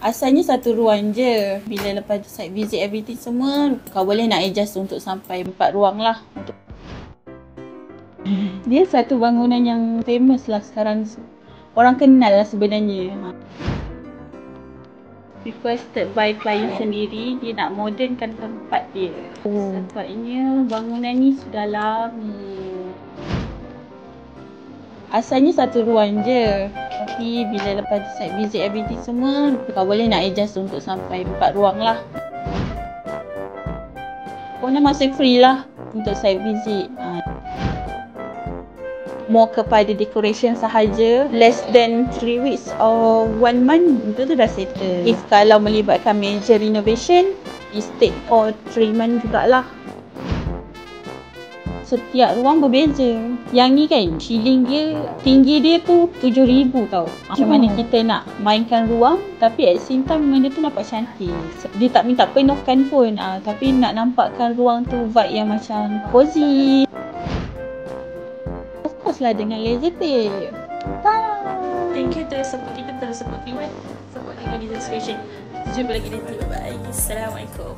Asalnya satu ruang je. Bila lepas site visit everything semua, kau boleh nak adjust untuk sampai 4 ruang lah. Dia satu bangunan yang famous lah sekarang. Orang kenal lah sebenarnya. Requested by client sendiri, dia nak modernkan tempat dia. Sebabnya bangunan ni sudah lama. Asalnya satu ruang je. Tapi bila lepas site visit everything semua, kau boleh nak adjust untuk sampai 4 ruang lah. Korang masih free lah untuk site visit. More kepada decoration sahaja. Less than 3 weeks or 1 month, itu tu dah settle. If kalau melibatkan major renovation, it take for 3 months jugalah. Setiap ruang berbeza. Yang ni kan, ceiling dia, tinggi dia tu 7,000 tau. Macam mana kita nak mainkan ruang, tapi at same time memang dia tu nampak cantik. Dia tak minta penuhkan pun, tapi nak nampakkan ruang tu vibe yang macam cozy. Of course lah dengan laser tape. Thank you terus support kita, terus support Liwan, support dengan di description. Jumpa lagi nanti, bye bye. Assalamualaikum.